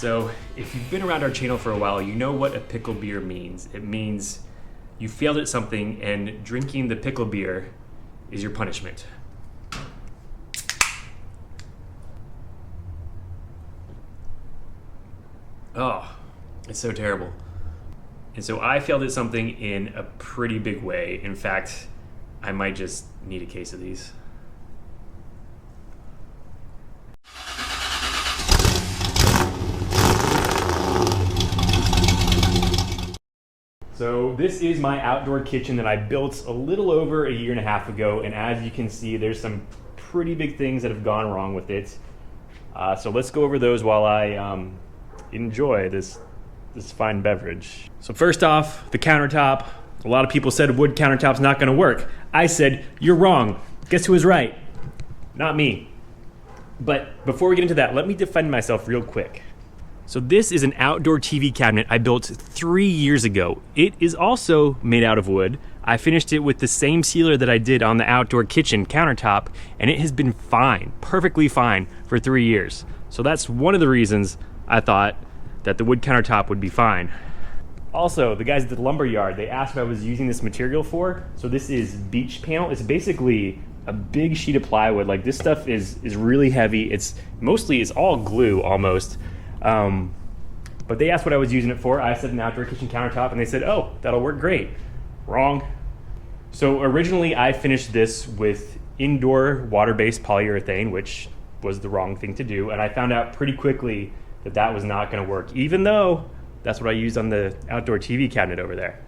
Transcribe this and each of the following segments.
So if you've been around our channel for a while, you know what a pickle beer means. It means you failed at something and drinking the pickle beer is your punishment. Oh, it's so terrible. And so I failed at something in a pretty big way. In fact, I might just need a case of these. So this is my outdoor kitchen that I built a little over a year and a half ago, and as you can see, there's some pretty big things that have gone wrong with it. So let's go over those while I enjoy this fine beverage. So first off, the countertop. A lot of people said wood countertop's not gonna work. I said, you're wrong. Guess who was right? Not me. But before we get into that, let me defend myself real quick. So this is an outdoor TV cabinet I built 3 years ago. It is also made out of wood. I finished it with the same sealer that I did on the outdoor kitchen countertop, and it has been fine, perfectly fine for 3 years. So that's one of the reasons I thought that the wood countertop would be fine. Also, the guys at the lumber yard, they asked what I was using this material for. So this is beech panel. It's basically a big sheet of plywood. Like, this stuff is really heavy. It's all glue almost. But they asked what I was using it for. I said an outdoor kitchen countertop, and they said, oh, that'll work great. Wrong. So originally I finished this with indoor water-based polyurethane, which was the wrong thing to do. And I found out pretty quickly that that was not gonna work, even though that's what I used on the outdoor TV cabinet over there.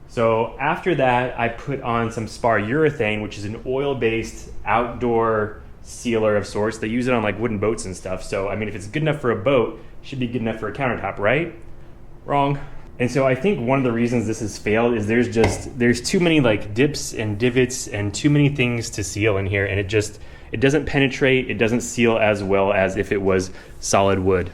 So after that, I put on some spar urethane, which is an oil-based outdoor sealer of sorts. They use it on like wooden boats and stuff. So, I mean, if it's good enough for a boat, it should be good enough for a countertop, right? Wrong. And so I think one of the reasons this has failed is there's too many like dips and divots and too many things to seal in here, and it doesn't penetrate, it doesn't seal as well as if it was solid wood.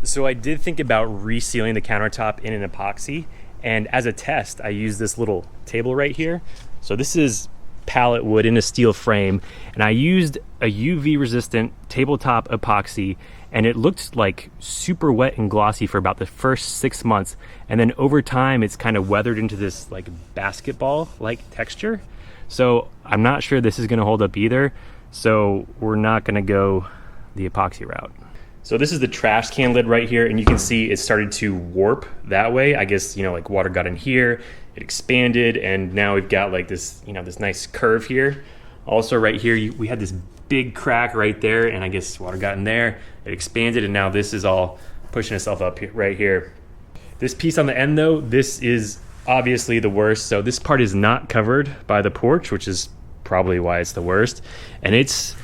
So I did think about resealing the countertop in an epoxy, and as a test, I used this little table right here. So this is pallet wood in a steel frame, and I used a UV resistant tabletop epoxy, and it looked like super wet and glossy for about the first 6 months, and then over time it's kind of weathered into this like basketball like texture. So I'm not sure this is going to hold up either, so we're not going to go the epoxy route. So this is the trash can lid right here, and you can see it started to warp that way. I guess, you know, like water got in here, it expanded, and now we've got like this, you know, this nice curve here. Also right here, we had this big crack right there, and I guess water got in there, it expanded, and now this is all pushing itself up here, right here. This piece on the end though, this is obviously the worst. So this part is not covered by the porch, which is probably why it's the worst. And it's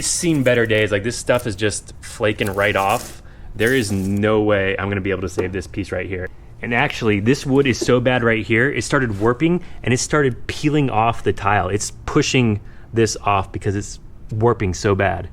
seen better days. Like, this stuff is just flaking right off. There is no way I'm gonna be able to save this piece right here. And actually, this wood is so bad right here, it started warping and it started peeling off the tile. It's pushing this off because it's warping so bad.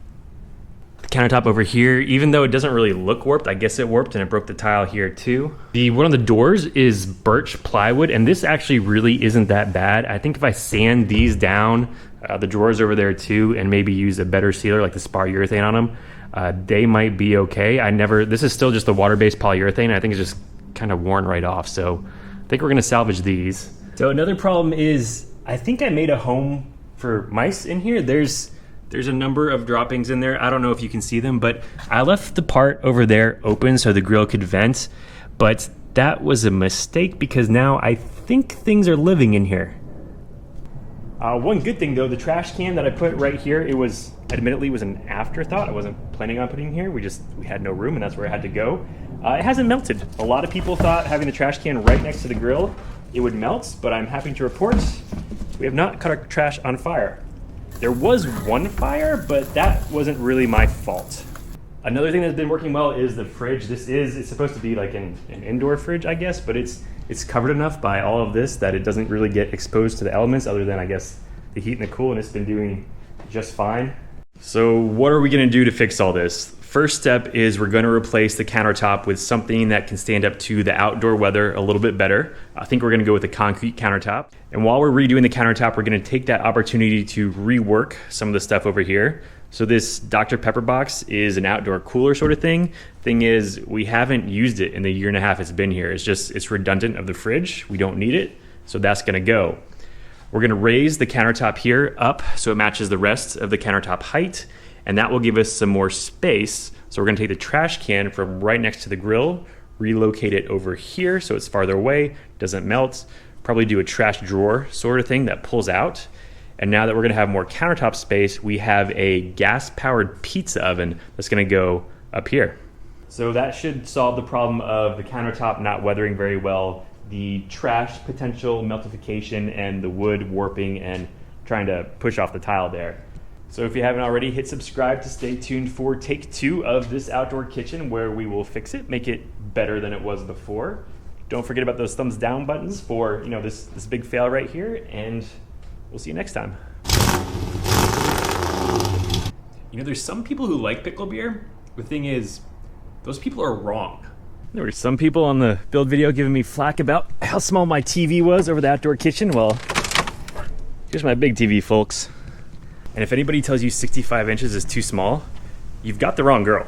The countertop over here, even though it doesn't really look warped, I guess it warped and it broke the tile here too. The one on the doors is birch plywood, and this actually really isn't that bad. I think if I sand these down, the drawers over there too, and maybe use a better sealer like the spar urethane on them, they might be okay. This is still just the water-based polyurethane. I think it's just kind of worn right off. So I think we're gonna salvage these. So another problem is, I think I made a home for mice in here. There's a number of droppings in there. I don't know if you can see them, but I left the part over there open so the grill could vent, but that was a mistake because now I think things are living in here. One good thing though, the trash can that I put right here, admittedly was an afterthought. I wasn't planning on putting it here. We had no room, and that's where it had to go. It hasn't melted. A lot of people thought having the trash can right next to the grill, it would melt, but I'm happy to report we have not caught our trash on fire. There was one fire, but that wasn't really my fault. Another thing that's been working well is the fridge. It's supposed to be like an indoor fridge, I guess, but it's covered enough by all of this that it doesn't really get exposed to the elements other than, I guess, the heat and the cool, and it's been doing just fine. So what are we gonna do to fix all this? First step is we're gonna replace the countertop with something that can stand up to the outdoor weather a little bit better. I think we're gonna go with a concrete countertop. And while we're redoing the countertop, we're gonna take that opportunity to rework some of the stuff over here. So this Dr. Pepper box is an outdoor cooler sort of thing. Thing is, we haven't used it in the year and a half it's been here. It's redundant of the fridge. We don't need it, so that's gonna go. We're gonna raise the countertop here up so it matches the rest of the countertop height, and that will give us some more space. So we're gonna take the trash can from right next to the grill, relocate it over here so it's farther away, doesn't melt, probably do a trash drawer sort of thing that pulls out. And now that we're gonna have more countertop space, we have a gas-powered pizza oven that's gonna go up here. So that should solve the problem of the countertop not weathering very well, the trash potential meltification, and the wood warping and trying to push off the tile there. So if you haven't already, hit subscribe to stay tuned for take 2 of this outdoor kitchen where we will fix it, make it better than it was before. Don't forget about those thumbs down buttons for this big fail right here, and we'll see you next time. There's some people who like pickle beer. The thing is, those people are wrong. There were some people on the build video giving me flack about how small my TV was over the outdoor kitchen. Well, here's my big TV, folks. And if anybody tells you 65 inches is too small, you've got the wrong girl.